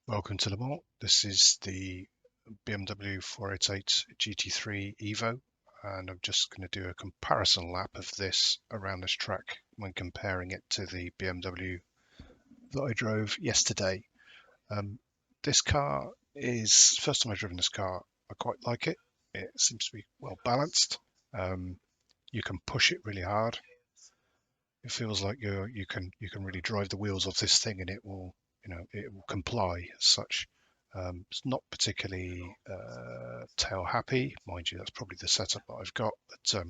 Welcome to Le Mans. This is the BMW 488 GT3 Evo, and I'm just going to do a comparison lap of this around this track when comparing it to the BMW that I drove yesterday. This car is, first time I've driven this car, I quite like it. It seems to be well balanced. You can push it really hard. It feels like you can really drive the wheels off this thing and it will comply as such. It's not particularly tail happy, mind you. That's probably the setup that I've got. But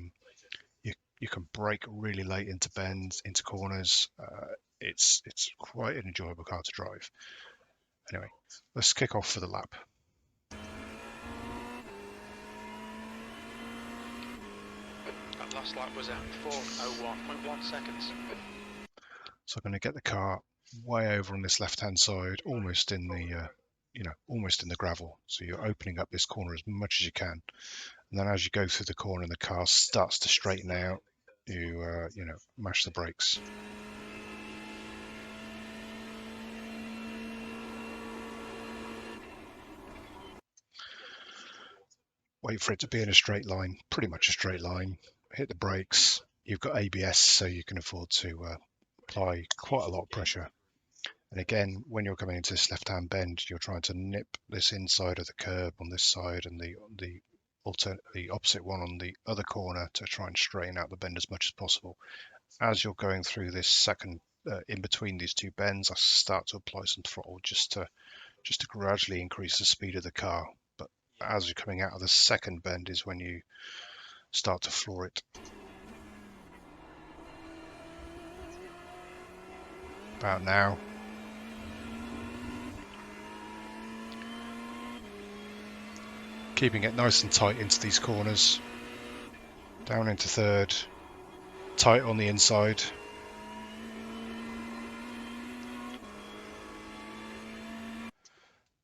you can brake really late into bends, into corners. It's quite an enjoyable car to drive. Anyway, let's kick off for the lap. That last lap was at 4:01.1 seconds. So I'm going to get the car way over on this left-hand side, almost in the almost in the gravel. So you're opening up this corner as much as you can, and then as you go through the corner and the car starts to straighten out, you mash the brakes. Wait for it to be in a straight line, pretty much a straight line. Hit the brakes. You've got ABS, so you can afford to apply quite a lot of pressure. And again, when you're coming into this left-hand bend, you're trying to nip this inside of the curb on this side and the opposite one on the other corner to try and straighten out the bend as much as possible. As you're going through this second, in between these two bends, I start to apply some throttle just to gradually increase the speed of the car. But as you're coming out of the second bend is when you start to floor it. About now. Keeping it nice and tight into these corners. Down into third. Tight on the inside.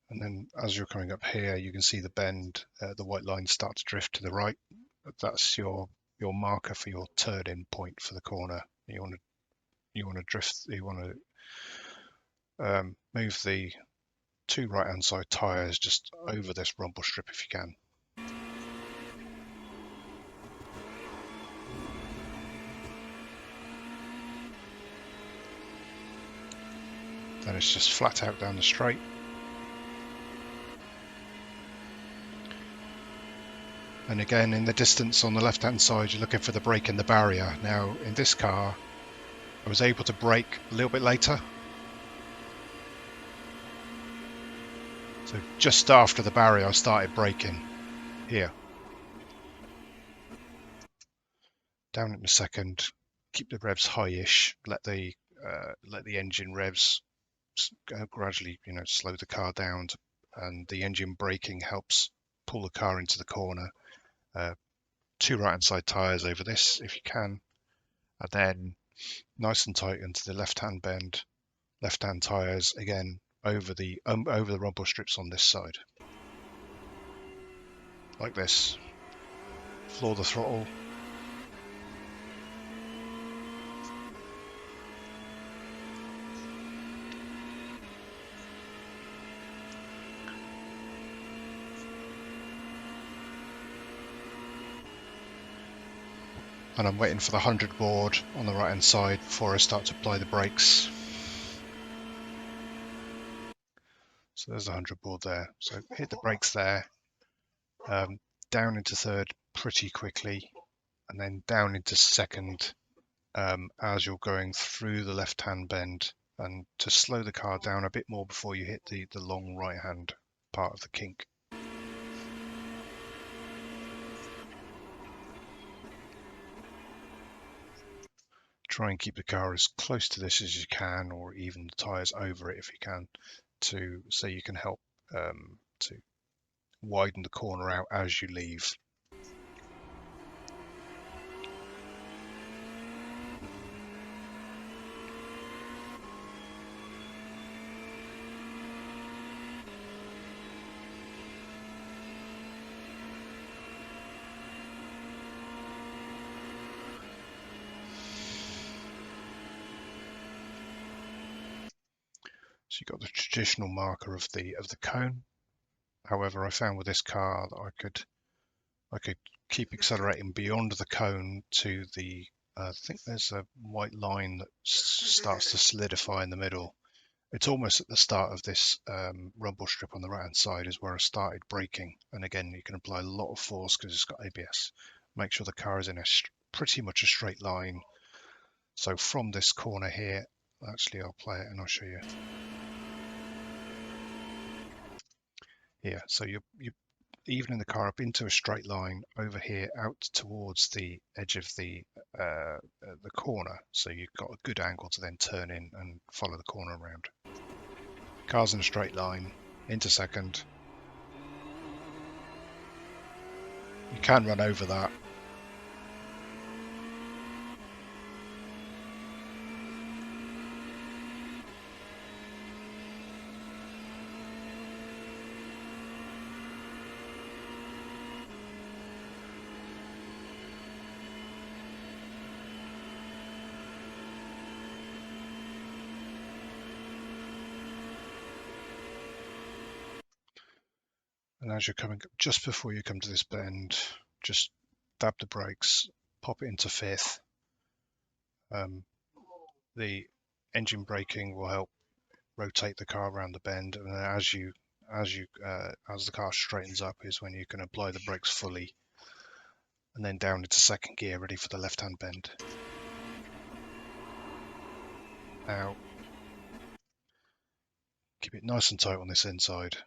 And then as you're coming up here, you can see the bend, the white lines start to drift to the right. That's your marker for your turn-in point for the corner. You want to drift. You want to move the two right-hand side tyres just over this rumble strip if you can. Then it's just flat out down the straight. And again, in the distance on the left-hand side, you're looking for the brake in the barrier. Now, in this car, I was able to brake a little bit later. So just after the barrier, I started braking here. Down in a second, keep the revs high-ish, let the engine revs gradually, slow the car down, and the engine braking helps pull the car into the corner. Two right-hand side tyres over this if you can, and then nice and tight into the left-hand bend, left-hand tyres again over the rumble strips on this side, like this. Floor the throttle. And I'm waiting for the 100 board on the right hand side before I start to apply the brakes. So there's the 100 board there. So hit the brakes there, down into third pretty quickly, and then down into second as you're going through the left hand bend, and to slow the car down a bit more before you hit the long right hand part of the kink. Try and keep the car as close to this as you can, or even the tyres over it if you can, so you can help to widen the corner out as you leave. So you've got the traditional marker of the cone. However, I found with this car that I could keep accelerating beyond the cone to the I think there's a white line that starts to solidify in the middle. It's almost at the start of this rumble strip on the right hand side is where I started braking. And again, you can apply a lot of force because it's got ABS. Make sure the car is in pretty much a straight line. So from this corner here, actually I'll play it and I'll show you. Here, so you're evening the car up into a straight line over here out towards the edge of the corner, so you've got a good angle to then turn in and follow the corner around. Car's in a straight line into second. You can run over that. And as you're coming, just before you come to this bend, just dab the brakes, pop it into fifth. The engine braking will help rotate the car around the bend, and then as the car straightens up is when you can apply the brakes fully, and then down into second gear, ready for the left-hand bend. Now, keep it nice and tight on this inside.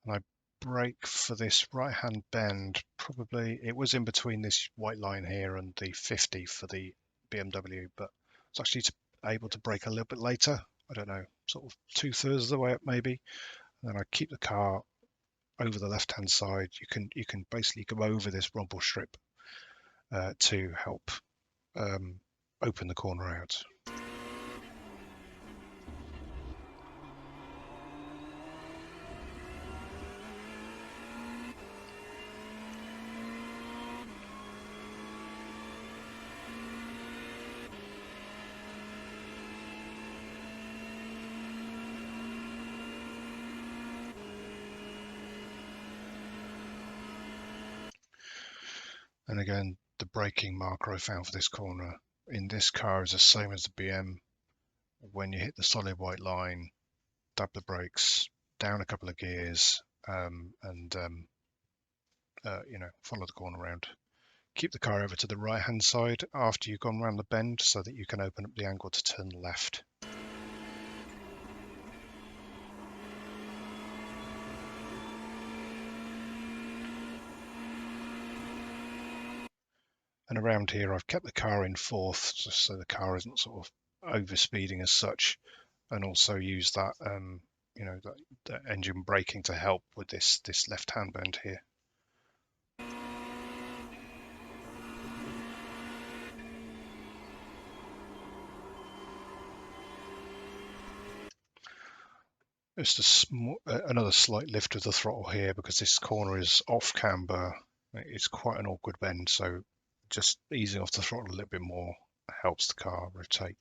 And I brake for this right-hand bend, probably, it was in between this white line here and the 50 for the BMW, but I was actually able to brake a little bit later. I don't know, sort of 2/3 of the way up maybe. And then I keep the car over the left-hand side. You can basically go over this rumble strip to help open the corner out. And again, the braking marker I found for this corner in this car is the same as the BM. When you hit the solid white line, dab the brakes, down a couple of gears, and follow the corner around. Keep the car over to the right hand side after you've gone around the bend so that you can open up the angle to turn left. And around here, I've kept the car in fourth, just so the car isn't sort of over speeding as such, and also use that, that engine braking to help with this left-hand bend here. Just another slight lift of the throttle here because this corner is off camber. It's quite an awkward bend, so just easing off the throttle a little bit more helps the car rotate.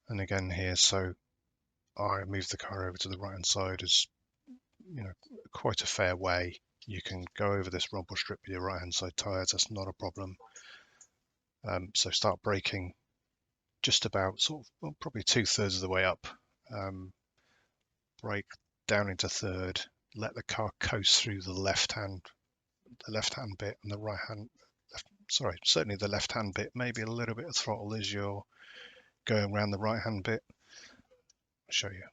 And again here, so I move the car over to the right hand side as quite a fair way. You can go over this rumble strip with your right hand side tyres, that's not a problem. So start braking just about probably 2/3 of the way up. Brake down into third, let the car coast through the left hand bit and the right hand, certainly the left hand bit, maybe a little bit of throttle as you're going around the right hand bit. I'll show you.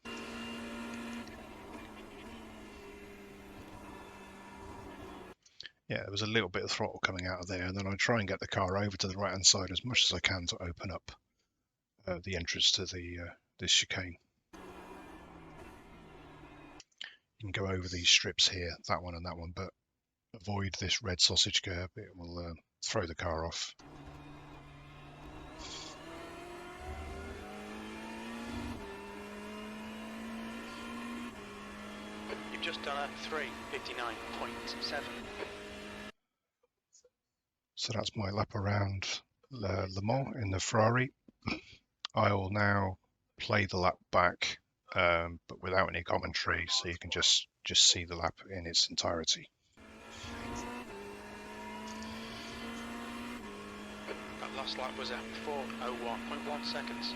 Yeah, there was a little bit of throttle coming out of there, and then I try and get the car over to the right hand side as much as I can to open up the entrance to this chicane. You can go over these strips here, that one and that one, but avoid this red sausage curb, it will throw the car off. You've just done a 3:59.7. So that's my lap around Le Mans in the Ferrari. I will now play the lap back, but without any commentary, so you can just see the lap in its entirety. That last lap was at 4:01.1 seconds.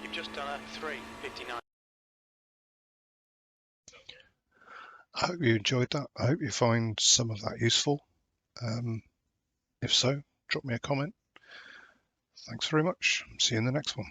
You've just done a 3:59. I hope you enjoyed that. I hope you find some of that useful. If so, drop me a comment. Thanks very much. See you in the next one.